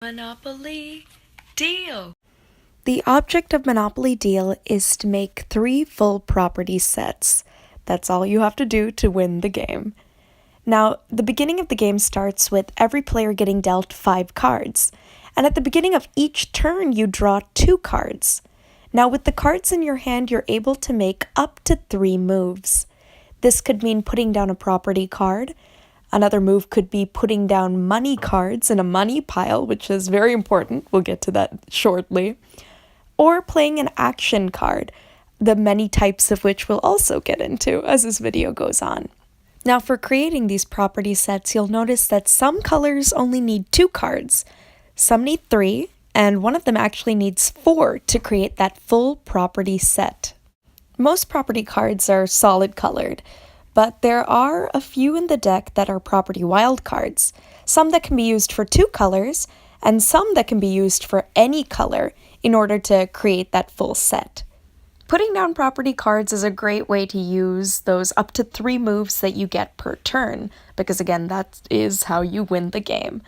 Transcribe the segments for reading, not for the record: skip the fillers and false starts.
Monopoly Deal. The object of Monopoly Deal is to make 3 full property sets. That's all you have to do to win the game. Now, the beginning of the game starts with every player getting dealt 5 cards, and at the beginning of each turn you draw 2 cards. Now, with the cards in your hand, you're able to make up to 3 moves. This could mean putting down a property card. Another move could be putting down money cards in a money pile, which is very important. We'll get to that shortly. Or playing an action card, the many types of which we'll also get into as this video goes on. Now, for creating these property sets, you'll notice that some colors only need 2 cards, some need 3, and one of them actually needs 4 to create that full property set. Most property cards are solid colored, but there are a few in the deck that are property wild cards, some that can be used for 2 colors, and some that can be used for any color in order to create that full set. Putting down property cards is a great way to use those up to 3 moves that you get per turn, because again, that is how you win the game.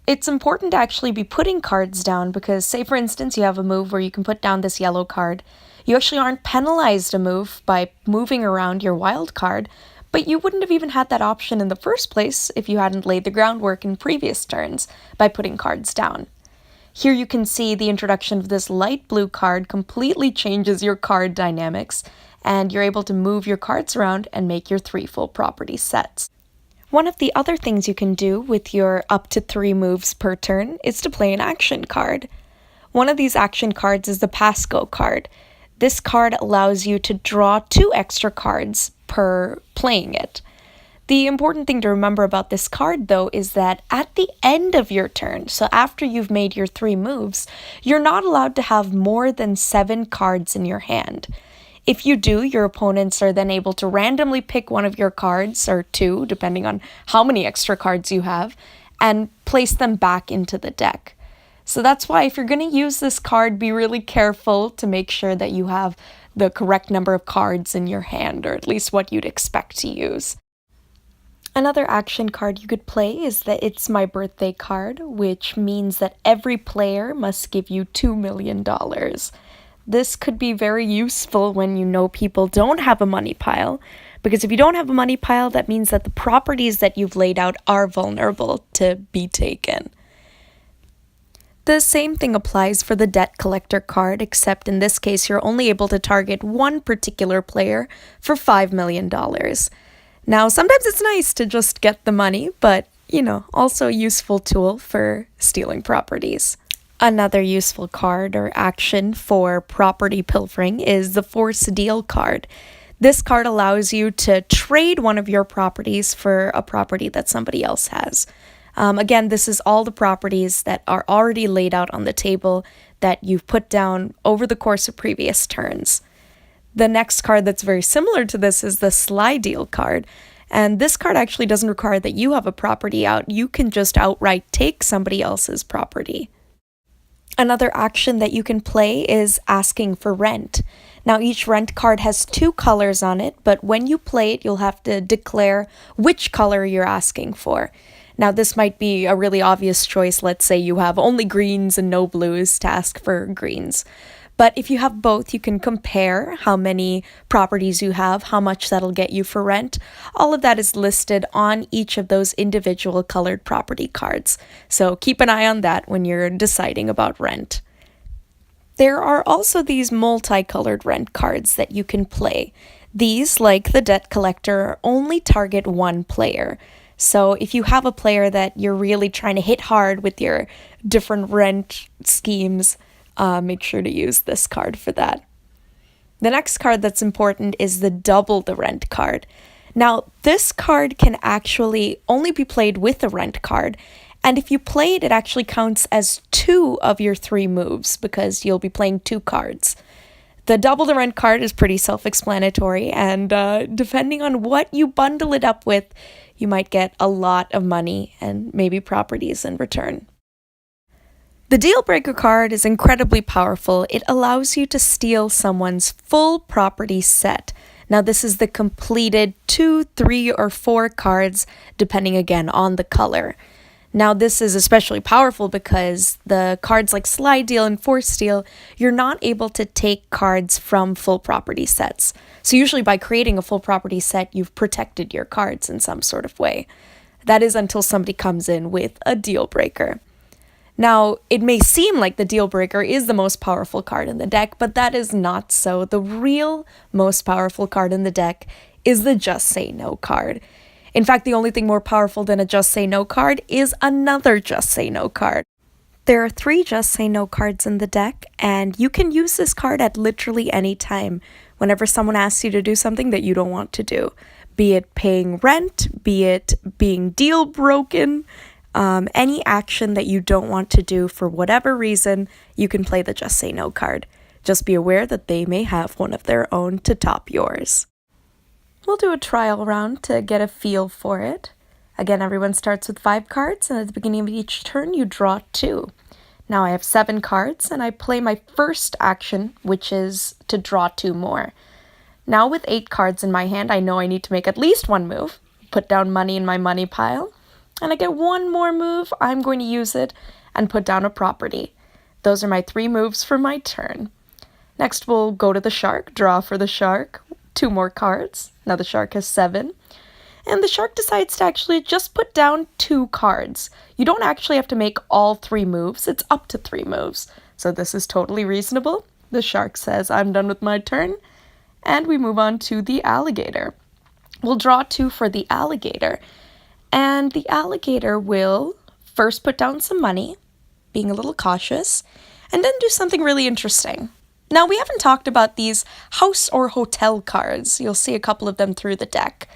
It's important to actually be putting cards down because, say for instance, you have a move where you can put down this yellow card. You actually aren't penalized a move by moving around your wild card, but you wouldn't have even had that option in the first place if you hadn't laid the groundwork in previous turns by putting cards down. Here you can see the introduction of this light blue card completely changes your card dynamics, and you're able to move your cards around and make your 3 full property sets. One of the other things you can do with your up to 3 moves per turn is to play an action card. One of these action cards is the Pass-Go card. This card allows you to draw 2 extra cards per playing it. The important thing to remember about this card, though, is that at the end of your turn, so after you've made your 3 moves, you're not allowed to have more than 7 cards in your hand. If you do, your opponents are then able to randomly pick one of your cards, or 2, depending on how many extra cards you have, and place them back into the deck. So that's why if you're going to use this card, be really careful to make sure that you have the correct number of cards in your hand, or at least what you'd expect to use. Another action card you could play is the It's My Birthday card, which means that every player must give you $2 million. This could be very useful when you know people don't have a money pile, because if you don't have a money pile, that means that the properties that you've laid out are vulnerable to be taken. The same thing applies for the Debt Collector card, except in this case you're only able to target one particular player for $5 million. Now, sometimes it's nice to just get the money, but, also a useful tool for stealing properties. Another useful card or action for property pilfering is the Force Deal card. This card allows you to trade one of your properties for a property that somebody else has. Again, this is all the properties that are already laid out on the table that you've put down over the course of previous turns. The next card that's very similar to this is the Sly Deal card, and this card actually doesn't require that you have a property out. You can just outright take somebody else's property. Another action that you can play is asking for rent. Now, each rent card has 2 colors on it, but when you play it, you'll have to declare which color you're asking for. Now, this might be a really obvious choice. Let's say you have only greens and no blues to ask for greens. But if you have both, you can compare how many properties you have, how much that'll get you for rent. All of that is listed on each of those individual colored property cards. So keep an eye on that when you're deciding about rent. There are also these multicolored rent cards that you can play. These, like the Debt Collector, only target one player. So if you have a player that you're really trying to hit hard with your different rent schemes, make sure to use this card for that. The next card that's important is the Double the Rent card. Now, this card can actually only be played with a rent card, and if you play it, it actually counts as 2 of your 3 moves because you'll be playing 2 cards. The Double the Rent card is pretty self-explanatory, and depending on what you bundle it up with, you might get a lot of money and maybe properties in return. The Deal Breaker card is incredibly powerful. It allows you to steal someone's full property set. Now, this is the completed 2, 3, or 4 cards, depending again on the color. Now, this is especially powerful because the cards like Slide Deal and Force Deal, you're not able to take cards from full property sets. So usually by creating a full property set, you've protected your cards in some sort of way. That is until somebody comes in with a deal breaker. Now, it may seem like the deal breaker is the most powerful card in the deck, but that is not so. The real most powerful card in the deck is the Just Say No card. In fact, the only thing more powerful than a Just Say No card is another Just Say No card. There are 3 Just Say No cards in the deck, and you can use this card at literally any time whenever someone asks you to do something that you don't want to do. Be it paying rent, be it being deal broken, any action that you don't want to do for whatever reason, you can play the Just Say No card. Just be aware that they may have one of their own to top yours. We'll do a trial round to get a feel for it. Again, everyone starts with 5 cards, and at the beginning of each turn, you draw 2. Now I have 7 cards, and I play my first action, which is to draw 2 more. Now with 8 cards in my hand, I know I need to make at least one move, put down money in my money pile, and I get one more move, I'm going to use it and put down a property. Those are my 3 moves for my turn. Next, we'll go to the shark, draw for the shark, 2 more cards. Now the shark has 7. And the shark decides to actually just put down 2 cards. You don't actually have to make all 3 moves. It's up to 3 moves. So this is totally reasonable. The shark says, I'm done with my turn. And we move on to the alligator. We'll draw 2 for the alligator. And the alligator will first put down some money, being a little cautious, and then do something really interesting. Now, we haven't talked about these house or hotel cards. You'll see a couple of them through the deck.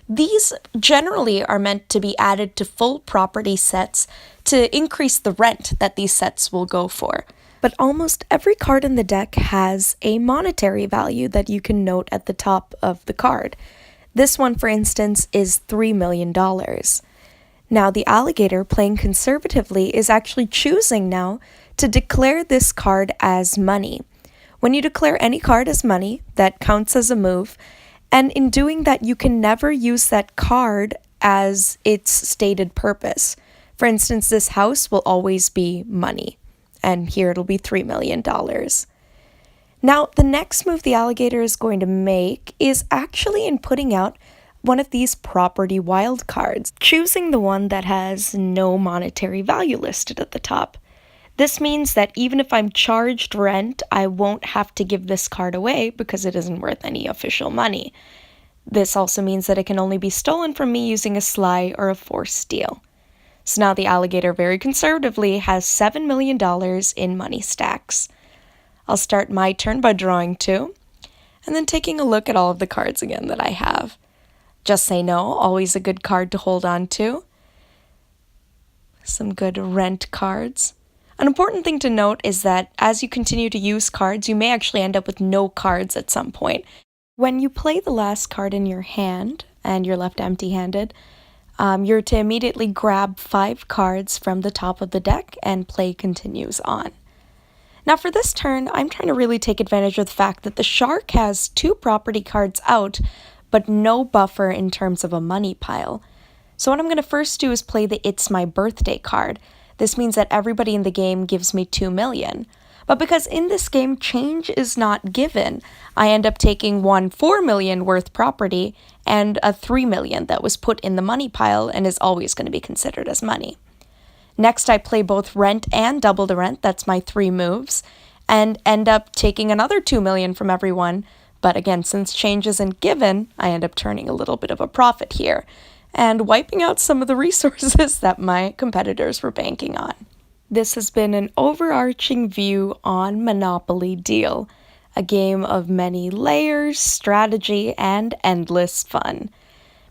These generally are meant to be added to full property sets to increase the rent that these sets will go for. But almost every card in the deck has a monetary value that you can note at the top of the card. This one, for instance, is $3 million. Now, the alligator, playing conservatively, is actually choosing now to declare this card as money. When you declare any card as money, that counts as a move, and in doing that, you can never use that card as its stated purpose. For instance, this house will always be money, and here it'll be $3 million. Now, the next move the alligator is going to make is actually in putting out one of these property wild cards, choosing the one that has no monetary value listed at the top. This means that even if I'm charged rent, I won't have to give this card away because it isn't worth any official money. This also means that it can only be stolen from me using a sly or a force deal. So now the alligator very conservatively has $7 million in money stacks. I'll start my turn by drawing 2, and then taking a look at all of the cards again that I have. Just Say No, always a good card to hold on to. Some good rent cards. An important thing to note is that as you continue to use cards, you may actually end up with no cards at some point. When you play the last card in your hand, and you're left empty-handed, you're to immediately grab 5 cards from the top of the deck, and play continues on. Now for this turn, I'm trying to really take advantage of the fact that the shark has 2 property cards out, but no buffer in terms of a money pile. So what I'm going to first do is play the It's My Birthday card. This means that everybody in the game gives me 2 million. But because in this game change is not given, I end up taking one 4 million worth property and a 3 million that was put in the money pile and is always going to be considered as money. Next, I play both rent and double the rent, that's my 3 moves, and end up taking another 2 million from everyone. But again, since change isn't given, I end up turning a little bit of a profit here, and wiping out some of the resources that my competitors were banking on. This has been an overarching view on Monopoly Deal, a game of many layers, strategy, and endless fun.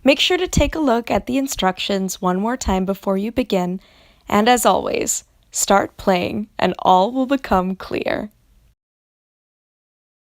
Make sure to take a look at the instructions one more time before you begin, and as always, start playing and all will become clear.